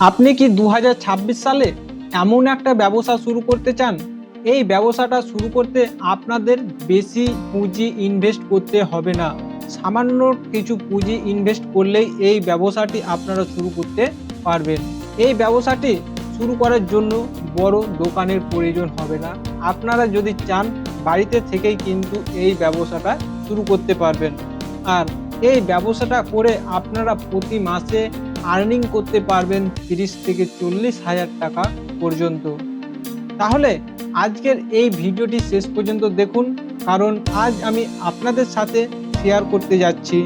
আপনি কি 2026 সালে এমন একটা ব্যবসা শুরু করতে চান? এই ব্যবসাটা শুরু করতে আপনাদের বেশি পুঁজি ইনভেস্ট করতে হবে না। সামান্য কিছু পুঁজি ইনভেস্ট করলেই এই ব্যবসাটি আপনারা শুরু করতে পারবেন। এই ব্যবসাটি শুরু করার জন্য বড় দোকানের প্রয়োজন হবে না। আপনারা যদি চান বাড়িতে থেকেই কিন্তু এই ব্যবসাটা শুরু করতে পারবেন। আর এই ব্যবসাটা করে আপনারা প্রতি মাসে আর্নিং করতে পারবেন 30 থেকে 40,000 টাকা পর্যন্ত। তাহলে আজকের এই ভিডিওটি শেষ পর্যন্ত দেখুন, কারণ আজ আমি আপনাদের সাথে শেয়ার করতে যাচ্ছি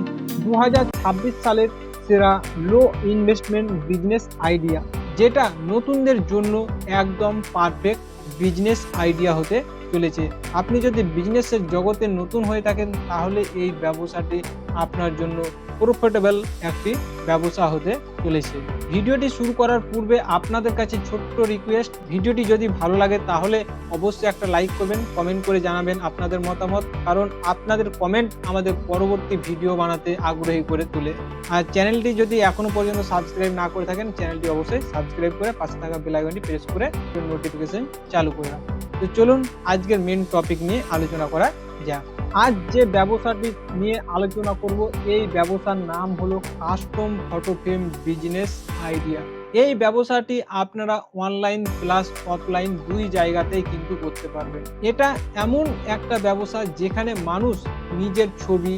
2026 সালের সেরা লো ইনভেস্টমেন্ট বিজনেস আইডিয়া, যেটা নতুনদের জন্য একদম পারফেক্ট বিজনেস আইডিয়া হতে চলেছে। আপনি যদি বিজনেসের জগতে নতুন হয়ে থাকেন তাহলে এই ব্যবসাটি আপনার জন্য প্রফিটেবল একটি ব্যবসা হতে চলেছে। ভিডিওটি শুরু করার পূর্বে আপনাদের কাছে ছোট্ট রিকোয়েস্ট, ভিডিওটি যদি ভালো লাগে তাহলে অবশ্যই একটা লাইক করবেন, কমেন্ট করে জানাবেন আপনাদের মতামত, কারণ আপনাদের কমেন্ট আমাদের পরবর্তী ভিডিও বানাতে আগ্রহী করে তোলে। আর চ্যানেলটি যদি এখনো পর্যন্ত সাবস্ক্রাইব না করে থাকেন, চ্যানেলটি অবশ্যই সাবস্ক্রাইব করে পাশে থাকা বেল আইকনটি প্রেস করে নোটিফিকেশন চালু করে রাখুন। তো চলুন আজকের মেন টপিক নিয়ে আলোচনা করা যাক। আজ যে ব্যবসাটি নিয়ে আলোচনা করব, এই ব্যবসার নাম হলো custom photo frame business idea. এই ব্যবসাটি আপনারা অনলাইন প্লাস অফলাইন দুই জায়গাতেই কিন্তু করতে পারবেন। এটা এমন একটা ব্যবসা যেখানে মানুষ নিজের ছবি,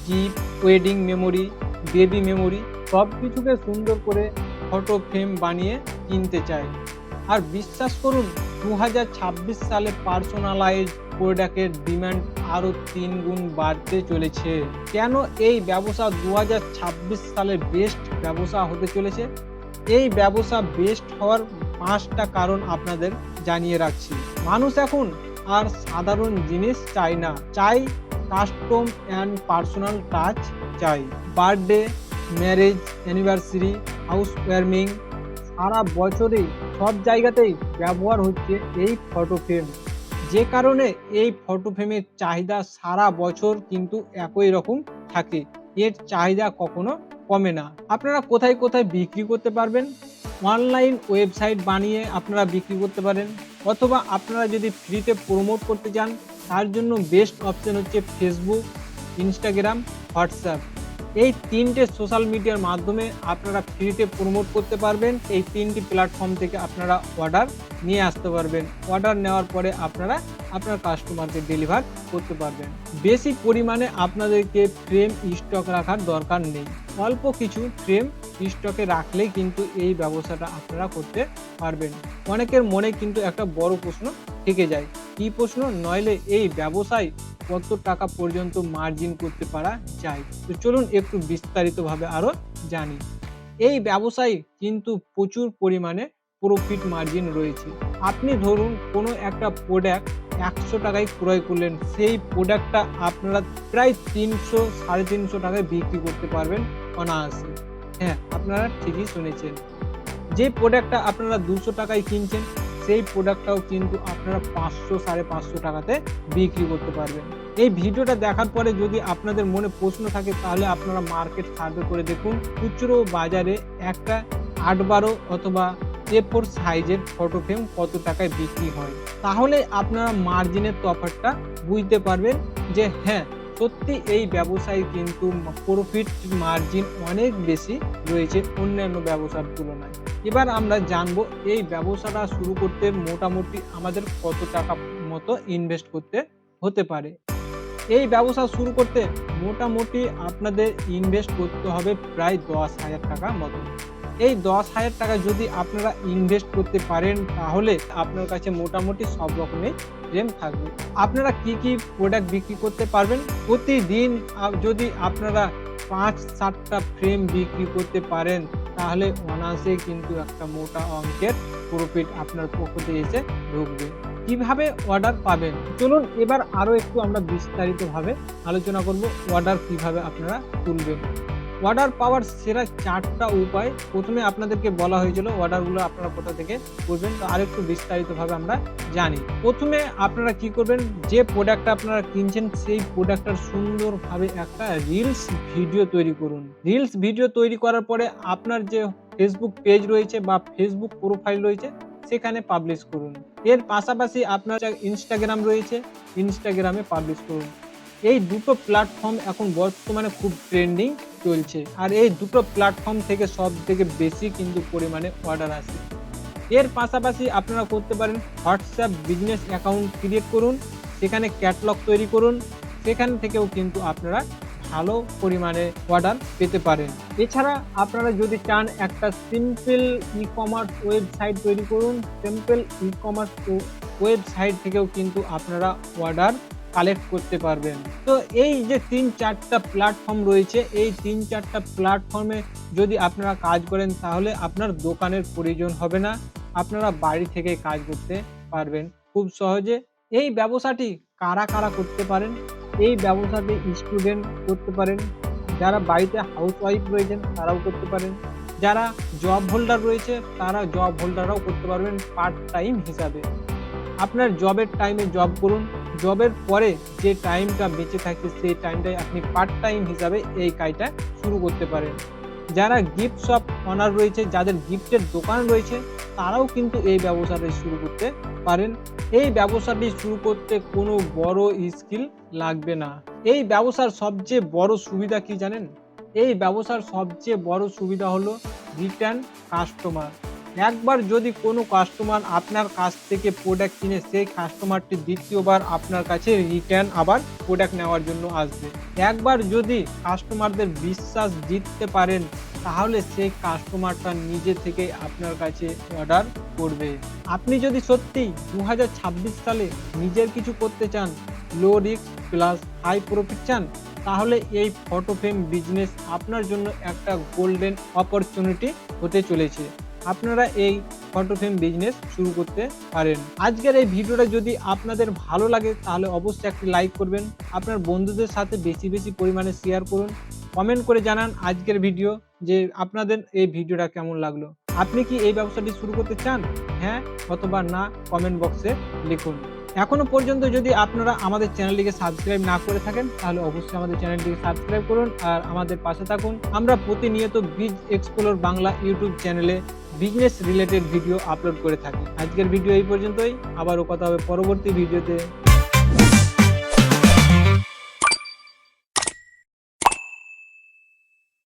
gift, wedding memory, baby memory সব কিছুকে সুন্দর করে ফটো ফ্রেম বানিয়ে কিনতে চায়। আর বিশ্বাস করুন 2026 সালে পার্সোনালাইজ প্রোডাক্টের ডিমান্ড আরো 3 গুণ বাড়তে চলেছে। কেন এই ব্যবসা 2026 সালে বেস্ট ব্যবসা হতে চলেছে? এই ব্যবসা বেস্ট হওয়ার 5টা কারণ আপনাদের জানিয়ে রাখছি। মানুষ এখন আর সাধারণ জিনিস চায় না, চাই কাস্টম অ্যান্ড পার্সোনাল টাচ চাই। Birthday, marriage, anniversary, house warming, সারা বছরেই সব জায়গাতেই ব্যবহার হচ্ছে এই ফটো ফ্রেম, যে কারণে এই ফটো ফ্রেমের চাহিদা সারা বছর কিন্তু একই রকম থাকে। এর চাহিদা কখনো কমে না। আপনারা কোথায় কোথায় বিক্রি করতে পারবেন? অনলাইন ওয়েবসাইট বানিয়ে আপনারা বিক্রি করতে পারেন, অথবা আপনারা যদি ফ্রিতে প্রমোট করতে চান তার জন্য বেস্ট অপশন হচ্ছে ফেসবুক, ইনস্টাগ্রাম, হোয়াটসঅ্যাপ। এই 3টে সোশ্যাল মিডিয়ার মাধ্যমে আপনারা ফ্রিতে প্রমোট করতে পারবেন। এই 3টি প্ল্যাটফর্ম থেকে আপনারা অর্ডার নিয়ে আসতে পারবেন। অর্ডার নেওয়ার পরে আপনারা আপনার কাস্টমারকে ডেলিভার করতে পারবেন। বেশি পরিমাণে আপনাদেরকে ফ্রেম স্টক রাখার দরকার নেই। অল্প কিছু ফ্রেম স্টকে রাখলেই কিন্তু এই ব্যবসাটা আপনারা করতে পারবেন। অনেকের মনে কিন্তু একটা বড় প্রশ্ন থেকে যায়, কি প্রশ্ন? নইলে এই ব্যবসায় কত টাকা পর্যন্ত মার্জিন করতে পারা যায়? তো চলুন একটু বিস্তারিতভাবে আরো জানি। এই ব্যবসায় কিন্তু প্রচুর পরিমাণে প্রফিট মার্জিন রয়েছে। আপনি ধরুন কোনো একটা প্রোডাক্ট 100 টাকায় ক্রয় করলেন, সেই প্রোডাক্টটা আপনারা প্রায় 300-350 টাকায় বিক্রি করতে পারবেন অনায়াসে। হ্যাঁ, আপনারা ঠিকই শুনেছেন। যে প্রোডাক্টটা আপনারা 200 টাকায় কিনছেন সেই প্রোডাক্টটাও কিন্তু আপনারা 500-550 টাকাতে বিক্রি করতে পারবেন। এই ভিডিওটা দেখার পরে যদি আপনাদের মনে প্রশ্ন থাকে তাহলে আপনারা মার্কেট সার্ভে করে দেখুন খুচরো বাজারে একটা 8-12 অথবা A4 সাইজের ফটো ফ্রেম কত টাকায় বিক্রি হয়। তাহলে আপনারা মার্জিনের তফাৎটা বুঝতে পারবেন যে হ্যাঁ, সত্যি এই ব্যবসায় কিন্তু প্রফিট মার্জিন অনেক বেশি রয়েছে অন্যান্য ব্যবসার তুলনায়। এবার আমরা জানবো এই ব্যবসাটা শুরু করতে মোটামুটি আমাদের কত টাকা মতো ইনভেস্ট করতে হতে পারে। এই ব্যবসা শুরু করতে মোটামুটি আপনাদের ইনভেস্ট করতে হবে প্রায় 10,000 টাকা মতো। এই 10,000 টাকা যদি আপনারা ইনভেস্ট করতে পারেন তাহলে আপনার কাছে মোটামুটি সব রকমের ফ্রেম থাকবে। আপনারা কি কি প্রোডাক্ট বিক্রি করতে পারবেন? প্রতিদিন যদি আপনারা 5-7টা ফ্রেম বিক্রি করতে পারেন তাহলে অনায়াসে কিন্তু একটা মোটা অঙ্কের প্রফিট আপনার পকেটে এসে ঢুকবে। কিভাবে অর্ডার পাবেন? চলুন এবার আরো একটু আমরা বিস্তারিতভাবে আলোচনা করব অর্ডার কিভাবে আপনারা তুলবেন। অর্ডার পাওয়ার সেরা 4টা উপায় প্রথমে আপনাদেরকে বলা হয়েছিল, অর্ডারগুলো আপনারা কোথা থেকে করবেন, তো আরেকটু বিস্তারিতভাবে আমরা জানি। প্রথমে আপনারা কি করবেন, যে প্রোডাক্টটা আপনারা কিনছেন সেই প্রোডাক্টটার সুন্দরভাবে একটা রিলস ভিডিও তৈরি করুন। রিলস ভিডিও তৈরি করার পরে আপনার যে ফেসবুক পেজ রয়েছে বা ফেসবুক প্রোফাইল রয়েছে সেখানে পাবলিশ করুন। এর পাশাপাশি আপনার ইনস্টাগ্রাম রয়েছে, ইনস্টাগ্রামে পাবলিশ করুন। এই দুটো প্ল্যাটফর্ম এখন বর্তমানে খুব ট্রেন্ডিং চলছে, আর এই দুটো প্ল্যাটফর্ম থেকে সবথেকে বেশি কিন্তু পরিমাণে অর্ডার আসে। এর পাশাপাশি আপনারা করতে পারেন হোয়াটসঅ্যাপ বিজনেস অ্যাকাউন্ট ক্রিয়েট করুন, সেখানে ক্যাটালগ তৈরি করুন, সেখান থেকেও কিন্তু আপনারা ভালো পরিমাণে অর্ডার পেতে পারেন। এছাড়া আপনারা যদি চান একটা সিম্পল ই-কমার্স ওয়েবসাইট তৈরি করুন, সিম্পল ই-কমার্স ওয়েবসাইট থেকেও কিন্তু আপনারা অর্ডার কালেক্ট করতে পারবেন। তো এই যে ৩-৪টা প্ল্যাটফর্ম রয়েছে, এই ৩-৪টা প্ল্যাটফর্মে যদি আপনারা কাজ করেন তাহলে আপনার দোকানের প্রয়োজন হবে না, আপনারা বাড়ি থেকে কাজ করতে পারবেন খুব সহজে। এই ব্যবসাটি কারা কারা করতে পারেন? এই ব্যবসাটি স্টুডেন্ট করতে পারেন, যারা বাড়িতে হাউসওয়াইফ রয়েছেন তারাও করতে পারেন, যারা জব হোল্ডার রয়েছে তারা জব হোল্ডাররাও করতে পারবেন পার্ট টাইম হিসাবে। আপনার জবের টাইমে জব করুন, জবের পরে যে টাইমটা বেঁচে থাকে সেই টাইমটায় আপনি পার্ট টাইম হিসাবে এই কাজটা শুরু করতে পারেন। যারা গিফট শপ ওনার রয়েছে, যাদের গিফটের দোকান রয়েছে তারাও কিন্তু এই ব্যবসাটি শুরু করতে পারেন। এই ব্যবসাটি শুরু করতে কোনো বড় স্কিল লাগবে না। এই ব্যবসার সবচেয়ে বড় সুবিধা কি জানেন? এই ব্যবসার সবচেয়ে বড় সুবিধা হলো রিটার্ন কাস্টমার। একবার যদি কোনো কাস্টমার আপনার কাছ থেকে প্রোডাক্ট কিনে, সেই কাস্টমারটি দ্বিতীয়বার আপনার কাছে রিটার্ন আবার প্রোডাক্ট নেওয়ার জন্য আসবে। একবার যদি কাস্টমারদের বিশ্বাস জিততে পারেন তাহলে সেই কাস্টমারটা নিজে থেকে আপনার কাছে অর্ডার করবে। আপনি যদি সত্যি 2026 সালে নিজের কিছু করতে চান, low risk plus high profit চান, তাহলে এই ফটো ফ্রেম বিজনেস আপনার জন্য একটা গোল্ডেন অপরচুনিটি হতে চলেছে। আপনারা এই ফটো ফ্রেম বিজনেস শুরু করতে পারেন। আজকের এই ভিডিওটা যদি আপনাদের ভালো লাগে তাহলে অবশ্যই একটি লাইক করবেন, আপনার বন্ধুদের সাথে বেশি বেশি পরিমাণে শেয়ার করুন, কমেন্ট করে জানান আজকের ভিডিও যে আপনাদের এই ভিডিওটা কেমন লাগলো। আপনি কি এই ব্যবসাটি শুরু করতে চান? হ্যাঁ অথবা না কমেন্ট বক্সে লিখুন। এখনো পর্যন্ত যদি আপনারা আমাদের চ্যানেলটিকে সাবস্ক্রাইব না করে থাকেন তাহলে অবশ্যই আমাদের চ্যানেলটিকে সাবস্ক্রাইব করুন আর আমাদের পাশে থাকুন। আমরা প্রতিনিয়ত বিজ এক্সপ্লোর বাংলা ইউটিউব চ্যানেলে বিজনেস রিলেটেড ভিডিও আপলোড করে থাকি। আজকের ভিডিও এই পর্যন্তই, আবারও কথা হবে পরবর্তী ভিডিওতে।